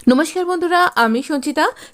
নমস্কার বন্ধুরা, আমি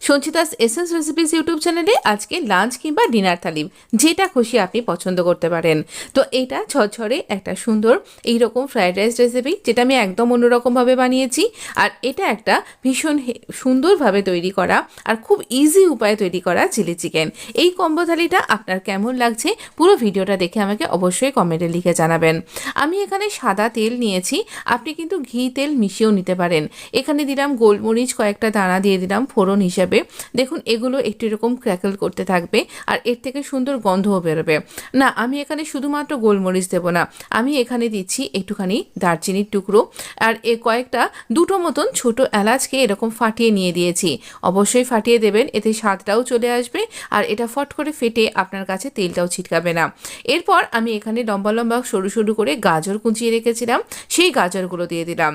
সঞ্চিতাস এসেন্স রেসিপিস ইউটিউব চ্যানেলে আজকে লাঞ্চ কিংবা ডিনার থালি যেটা খুশি আপনি পছন্দ করতে পারেন। তো এটা ঝরঝরে একটা সুন্দর এইরকম ফ্রাইড রাইস রেসিপি, যেটা আমি একদম অন্যরকমভাবে বানিয়েছি। আর এটা একটা ভীষণ সুন্দরভাবে তৈরি করা আর খুব ইজি উপায়ে তৈরি করা চিলি চিকেন। এই কম্বো থালিটা আপনার কেমন লাগছে পুরো ভিডিওটা দেখে আমাকে অবশ্যই কমেন্টে লিখে জানাবেন। আমি এখানে সাদা তেল নিয়েছি, আপনি কিন্তু ঘি তেল মিশিয়েও নিতে পারেন। এখানে দিলাম গোলমরিচ কয়েকটা দানা দিয়ে দিলাম ফোড়ন হিসেবে। দেখুন এগুলো একটু এরকম ক্র্যাকল করতে থাকবে আর এর থেকে সুন্দর গন্ধও বেরোবে। না, আমি এখানে শুধুমাত্র গোলমরিচ দেবো না, আমি এখানে দিচ্ছি একটুখানি দারচিনির টুকরো আর কয়েকটা দুটো মতন ছোট এলাচকে এরকম ফাটিয়ে নিয়ে দিয়েছি। অবশ্যই ফাটিয়ে দেবেন, এতে স্বাদটাও চলে আসবে আর এটা ফট করে ফেটে আপনার কাছে তেলটাও ছিটকাবে না। এরপর আমি এখানে লম্বা লম্বা সরু সরু করে গাজর কুচিয়ে রেখেছিলাম, সেই গাজরগুলো দিয়ে দিলাম।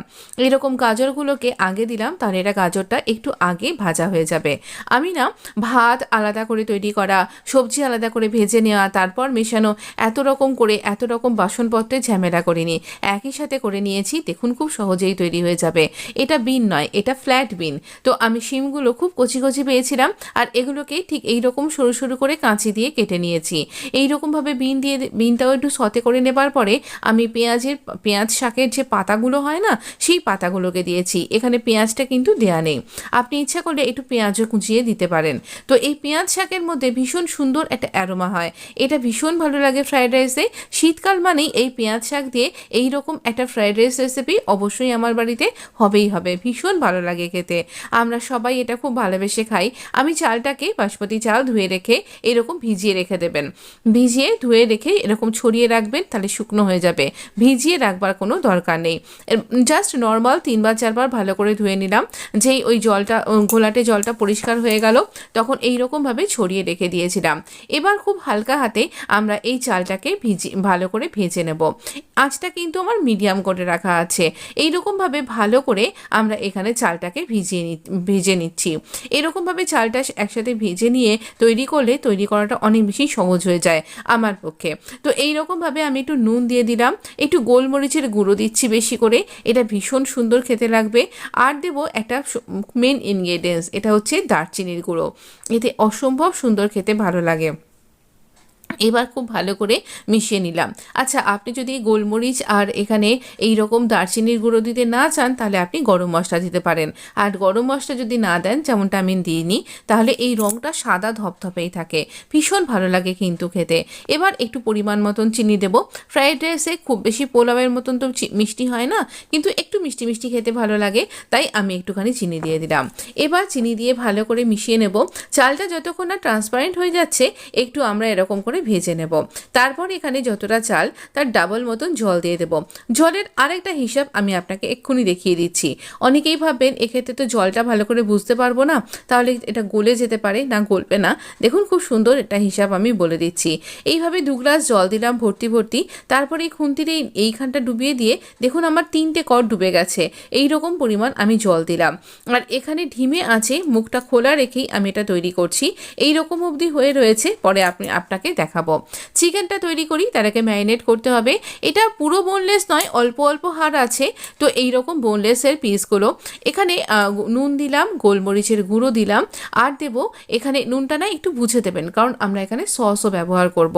এরকম গাজরগুলোকে আগে দিলাম, তাহলে এটা গাজরটা একটু আগে ভাজা হয়ে যাবে। আমি না ভাত আলাদা করে তৈরি করা, সবজি আলাদা করে ভেজে নেওয়া, তারপর মেশানো, এত রকম বাসনপত্রের ঝামেলা করিনি, একই সাথে করে নিয়েছি। দেখুন খুব সহজেই তৈরি হয়ে যাবে। এটা বিন নয়, এটা ফ্ল্যাট বিন। তো আমি শিমগুলো খুব কচি কচি পেয়েছিলাম আর এগুলোকে ঠিক এইরকম সরু সরু করে কাঁচি দিয়ে কেটে নিয়েছি। এইরকমভাবে বিনটাও একটু সতে করে নেবার পরে আমি পেঁয়াজ শাকের যে পাতাগুলো হয় না, সেই পাতাগুলোকে দিয়েছি। এখানে পেঁয়াজটা কিন্তু দেয়া নেই, আপনি ইচ্ছা করলে একটু পেঁয়াজও কুচিয়ে দিতে পারেন। তো এই পেঁয়াজ শাকের মধ্যে ভীষণ সুন্দর একটা অ্যারোমা হয়, এটা ভীষণ ভালো লাগে ফ্রাইড রাইসে। শীতকাল মানেই এই পেঁয়াজ শাক দিয়ে এইরকম একটা ফ্রাইড রাইস রেসিপি অবশ্যই আমার বাড়িতে হবেই হবে, ভীষণ ভালো লাগে খেতে। আমরা সবাই এটা খুব ভালোবেসে খাই। আমি চালটাকে বাসমতি চাল ধুয়ে রেখে এরকম ভিজিয়ে রেখে দেবেন, ভিজিয়ে ধুয়ে রেখে এরকম ছড়িয়ে রাখবেন, তাহলে শুকনো হয়ে যাবে। ভিজিয়ে রাখবার কোনো দরকার নেই, জাস্ট নর্মাল 3 বা 4 বার ভালো করে ধুয়ে নিলাম। যেই ওই জলটা ঘোলাটে জলটা পরিষ্কার হয়ে গেল, তখন এইরকমভাবে ছড়িয়ে রেখে দিয়েছিলাম। এবার খুব হালকা হাতে আমরা এই চালটাকে ভালো করে ভেজে নেব। আঁচটা কিন্তু আমার মিডিয়াম করে রাখা আছে। এইরকমভাবে ভালো করে আমরা এখানে চালটাকে ভেজে নিচ্ছি। এরকমভাবে চালটা একসাথে ভেজে নিয়ে তৈরি করাটা অনেক বেশি সহজ হয়ে যায় আমার পক্ষে। তো এইরকমভাবে আমি একটু নুন দিয়ে দিলাম, একটু গোলমরিচের গুঁড়ো দিচ্ছি বেশি করে, এটা ভীষণ সুন্দর খেতে লাগবে। আর দেবো একটা মেন ইনগ্রেডিয়েন্টস, এটা হচ্ছে দারচিনির গুঁড়ো, এতে অসম্ভব সুন্দর খেতে ভালো লাগে। এবার খুব ভালো করে মিশিয়ে নিলাম। আচ্ছা, আপনি যদি গোলমরিচ আর এখানে এই রকম দারচিনির গুঁড়ো দিতে না চান, তাহলে আপনি গরম মশলা দিতে পারেন। আর গরম মশলা যদি না দেন, যেমনটা আমি দিইনি, তাহলে এই রঙটা সাদা ধপধপেই থাকে, ভীষণ ভালো লাগে কিন্তু খেতে। এবার একটু পরিমাণ মতন চিনি দেব। ফ্রাইড রাইসে খুব বেশি পোলাওয়ের মতন তো মিষ্টি হয় না, কিন্তু একটু মিষ্টি মিষ্টি খেতে ভালো লাগে, তাই আমি একটুখানি চিনি দিয়ে দিলাম। এবার চিনি দিয়ে ভালো করে মিশিয়ে নেব। চালটা যতক্ষণ না ট্রান্সপারেন্ট হয়ে যাচ্ছে, একটু আমরা এরকম করে ভেজে নেব। তারপর এখানে যতটা চাল তার ডাবল মতন জল দিয়ে দেব। জলের আরেকটা হিসাব আমি আপনাকে এক্ষুনি দেখিয়ে দিচ্ছি। অনেকেই ভাববেন এক্ষেত্রে তো জলটা ভালো করে বুঝতে পারবো না, তাহলে এটা গলে যেতে পারে, না গলবে না। দেখুন খুব সুন্দর একটা হিসাব আমি বলে দিচ্ছি। এইভাবে 2 গ্লাস জল দিলাম ভর্তি ভর্তি, তারপরে এই খুন্তির এইখানটা ডুবিয়ে দিয়ে দেখুন আমার 3টে কর ডুবে গেছে। এই রকম পরিমাণ আমি জল দিলাম। আর এখানে ঢিমে আছে, মুখটা খোলা রেখেই আমি এটা তৈরি করছি। এই রকম অবধি হয়ে রয়েছে, পরে আপনাকে দেখাবো। চিকেনটা তৈরি করি, তার আগে ম্যারিনেট করতে হবে। এটা পুরো বোনলেস নয়, অল্প অল্প হাড় আছে। তো এই রকম বোনলেসের পিসগুলো এখানে নুন দিলাম, গোলমরিচের গুঁড়ো দিলাম, আর দেব এখানে নুনটা না একটু বুঝে দেবেন, কারণ আমরা এখানে সসও ব্যবহার করব।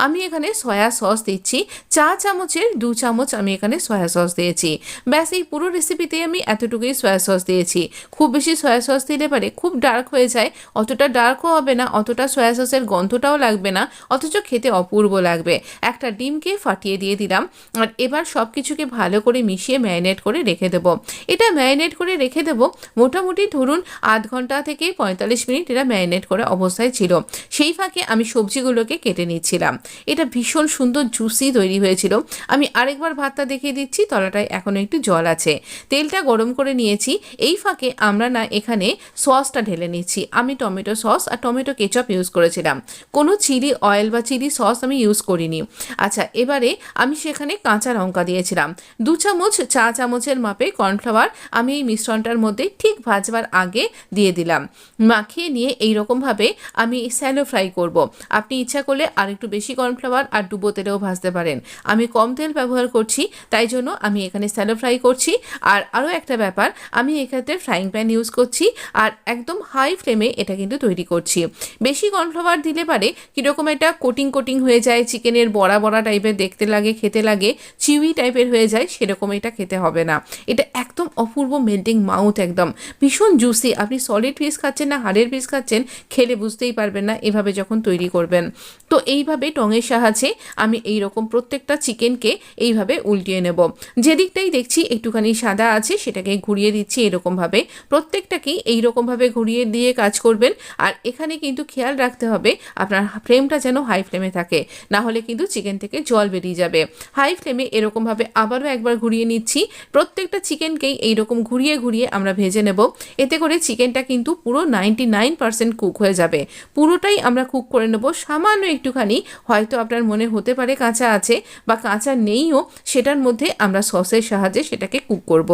আমি এখানে সয়া সস দিচ্ছি, 4 চামচের 2 চামচ আমি এখানে সয়া সস দিয়েছি। ব্যাস এই পুরো রেসিপিতে আমি এতটুকুই সয়া সস দিয়েছি। খুব বেশি সয়া সস দিলে পারে খুব ডার্ক হয়ে যায়, অতটা ডার্কও হবে না, অতটা সয়া সসের গন্ধটাও লাগবে না, অথচ খেতে অপূর্ব লাগবে। একটা ডিমকে ফাটিয়ে দিয়ে দিলাম। আর এবার সব কিছুকে ভালো করে মিশিয়ে ম্যারিনেট করে রেখে দেবো। এটা ম্যারিনেট করে রেখে দেবো মোটামুটি ধরুন 8 ঘন্টা থেকে 45 মিনিট এটা ম্যারিনেট করে অবস্থায় ছিল। সেই ফাঁকে আমি সবজিগুলোকে কেটে নিচ্ছিলাম। এটা ভীষণ সুন্দর জুসি তৈরি হয়েছিল। আমি আরেকবার ভাতটা দেখিয়ে দিচ্ছি, তলাটায় এখনও একটু জল আছে। তেলটা গরম করে নিয়েছি। এই ফাঁকে আমরা না এখানে সসটা ঢেলে নিচ্ছি। আমি টমেটো সস আর টমেটো কেচাপ ইউজ করেছিলাম, কোনো চিলি অয়েল অয়েল বা চিলি সস আমি ইউজ করিনি। আচ্ছা, এবারে আমি সেখানে কাঁচা লঙ্কা দিয়েছিলাম 2 চামচ, চা চামচের মাপে কর্নফ্লাওয়ার আমি এই মিশ্রণটার মধ্যে ঠিক ভাজবার আগে দিয়ে দিলাম। মাখিয়ে নিয়ে এইরকমভাবে আমি স্যালো ফ্রাই করব। আপনি ইচ্ছা করলে আর একটু বেশি কর্নফ্লাওয়ার আর ডুবো তেলেও ভাজতে পারেন। আমি কম তেল ব্যবহার করছি, তাই জন্য আমি এখানে স্যালো ফ্রাই করছি। আর আরও একটা ব্যাপার, আমি এক্ষেত্রে ফ্রাইং প্যান ইউজ করছি আর একদম হাই ফ্লেমে এটা কিন্তু তৈরি করছি। বেশি কর্নফ্লাওয়ার দিলে পারে কীরকম একটা কোটিং কোটিং হয়ে যায়, চিকেনের বড়া বড়া টাইপের দেখতে লাগে, খেতে লাগে চিউই টাইপের হয়ে যায়, সেরকম এটা খেতে হবে না। এটা একদম অপূর্ব মেল্টিং মাউথ, একদম ভীষণ জুসি। আপনি সলিড পিস খাচ্ছেন না হাড়ের পিস খাচ্ছেন খেলে বুঝতেই পারবেন না এভাবে যখন তৈরি করবেন। তো এইভাবে টঙের সাহায্যে আমি এইরকম প্রত্যেকটা চিকেনকে এইভাবে উল্টিয়ে নেব। যেদিকটাই দেখছি একটুখানি সাদা আছে সেটাকে ঘুরিয়ে দিচ্ছি এরকমভাবে। প্রত্যেকটাকেই এইরকমভাবে ঘুরিয়ে দিয়ে কাজ করবেন। আর এখানে কিন্তু খেয়াল রাখতে হবে আপনার ফ্লেমটা যেন হাই ফ্লেমে থাকে, না হলে কিন্তু চিকেন থেকে জল বেরিয়ে যাবে। হাই ফ্লেমে এরকমভাবে আবারও একবার ঘুরিয়ে নিচ্ছি। প্রত্যেকটা চিকেনকেই এইরকম ঘুরিয়ে ঘুরিয়ে আমরা ভেজে নেব। এতে করে চিকেনটা কিন্তু পুরো 99% কুক হয়ে যাবে। পুরোটাই আমরা কুক করে নেব। সামান্য একটুখানি হয়তো আপনার মনে হতে পারে কাঁচা আছে বা কাঁচা নেইও, সেটার মধ্যে আমরা সসের সাহায্যে সেটাকে কুক করব।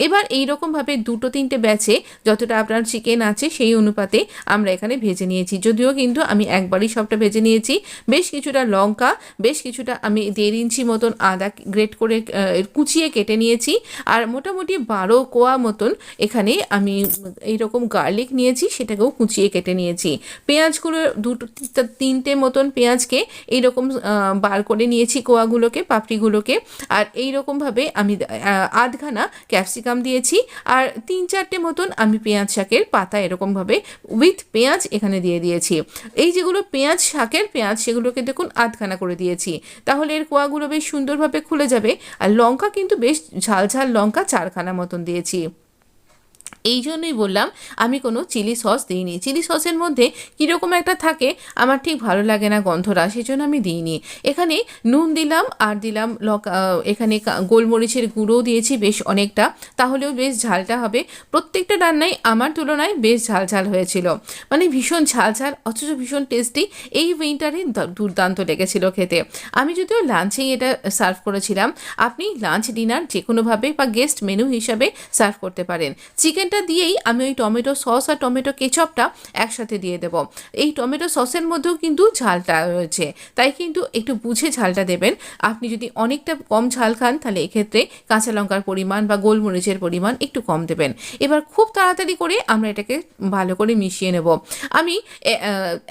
এবার এইরকমভাবে 2-3টে ব্যাচে যতটা আপনার চিকেন আছে সেই অনুপাতে আমরা এখানে ভেজে নিয়েছি। যদিও কিন্তু আমি একবারই সবটা ভেজে নিয়েছি। বেশ কিছুটা লঙ্কা, বেশ কিছুটা আমি 1.5 ইঞ্চি মতন আদা গ্রেট করে কুচিয়ে কেটে নিয়েছি। আর মোটামুটি 12 কোয়া মতন এখানে আমি এইরকম গার্লিক নিয়েছি, সেটাকেও কুচিয়ে কেটে নিয়েছি। পেঁয়াজগুলো 2-3টে মতন পেঁয়াজকে এইরকম বার করে নিয়েছি, কোয়াগুলোকে, পাপড়িগুলোকে। আর এইরকমভাবে আমি আধখানা ক্যাপসিকাম দিয়েছি। আর 3-4টে মতন আমি পেঁয়াজ শাকের পাতা এরকমভাবে উইথ পেঁয়াজ এখানে দিয়ে দিয়েছি। এই যেগুলো পেঁয়াজ শাকের পেঁয়াজ সেগুলোকে দেখুন আধখানা করে দিয়েছি, তাহলে এর কোয়াগুলো বেশ সুন্দরভাবে খুলে যাবে। আর লঙ্কা কিন্তু বেশ ঝাল ঝাল লঙ্কা 4খানা মতন দিয়েছি। এই জন্যই বললাম আমি কোনো চিলি সস দিইনি। চিলি সসের মধ্যে কীরকম একটা থাকে, আমার ঠিক ভালো লাগে না গন্ধটা, সেই জন্য আমি দিইনি। এখানে নুন দিলাম আর দিলাম এখানে গোলমরিচের গুঁড়োও দিয়েছি বেশ অনেকটা, তাহলেও বেশ ঝালটা হবে। প্রত্যেকটা রান্নাই আমার তুলনায় বেশ ঝাল ঝাল হয়েছিল, মানে ভীষণ ঝাল ঝাল অথচ ভীষণ টেস্টি। এই উইন্টারে দুর্দান্ত লেগেছিল খেতে। আমি যদিও লাঞ্চেই এটা সার্ভ করেছিলাম, আপনি লাঞ্চ ডিনার যে কোনোভাবে বা গেস্ট মেনু হিসাবে সার্ভ করতে পারেন। চিকেন দিয়েই আমি ওই টমেটো সস আর টমেটো কেচাপটা একসাথে দিয়ে দেব। এই টমেটো সসের মধ্যেও কিন্তু ঝালটা রয়েছে, তাই কিন্তু একটু বুঝে ঝালটা দেবেন। আপনি যদি অনেকটা কম ঝাল খান তাহলে এক্ষেত্রে কাঁচা লঙ্কার পরিমাণ বা গোলমরিচের পরিমাণ একটু কম দেবেন। এবার খুব তাড়াতাড়ি করে আমরা এটাকে ভালো করে মিশিয়ে নেব। আমি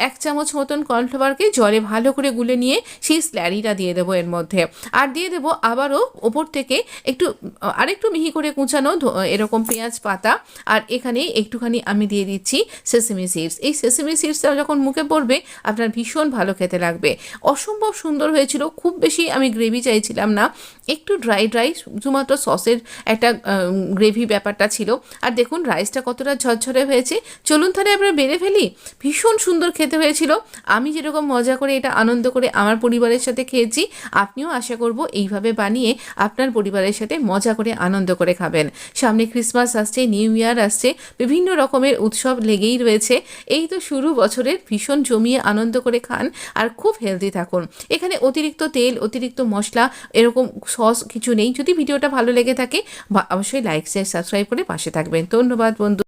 1 চামচ মতন কর্নফ্লাওয়ারকে জলে ভালো করে গুলে নিয়ে সেই স্ল্যারিটা দিয়ে দেবো এর মধ্যে। আর দিয়ে দেবো আবারও ওপর থেকে আরেকটু মিহি করে কুচানো এরকম পেঁয়াজ পাতা। আর এখানে একটুখানি আমি দিয়ে দিচ্ছি সেসেমি সিডস। এই সেসেমি সিডসটা যখন মুখে পড়বে আপনার ভীষণ ভালো খেতে লাগবে। অসম্ভব সুন্দর হয়েছিল। খুব বেশি আমি গ্রেভি চাইছিলাম না, একটু ড্রাই ড্রাই, শুধুমাত্র সসের একটা গ্রেভি ব্যাপারটা ছিল। আর দেখুন রাইসটা কতটা ঝরঝরে হয়েছে। চলুন তাহলে আমরা বেড়ে ফেলি। ভীষণ সুন্দর খেতে হয়েছিল। আমি যেরকম মজা করে এটা আনন্দ করে আমার পরিবারের সাথে খেয়েছি, আপনিও আশা করব এইভাবে বানিয়ে আপনার পরিবারের সাথে মজা করে আনন্দ করে খাবেন। সামনে ক্রিসমাস আসছে, নিউ ইয়ার আসছে, বিভিন্ন রকমের উৎসব লেগেই রয়েছে। এই তো শুরু বছরের, ভীষণ জমিয়ে আনন্দ করে খান আর খুব হেলদি থাকুন। এখানে অতিরিক্ত তেল, অতিরিক্ত মশলা, এরকম সস কিছু নেই। যদি ভিডিওটা ভালো লেগে থাকে অবশ্যই লাইক শেয়ার সাবস্ক্রাইব করে পাশে থাকবেন। ধন্যবাদ বন্ধু।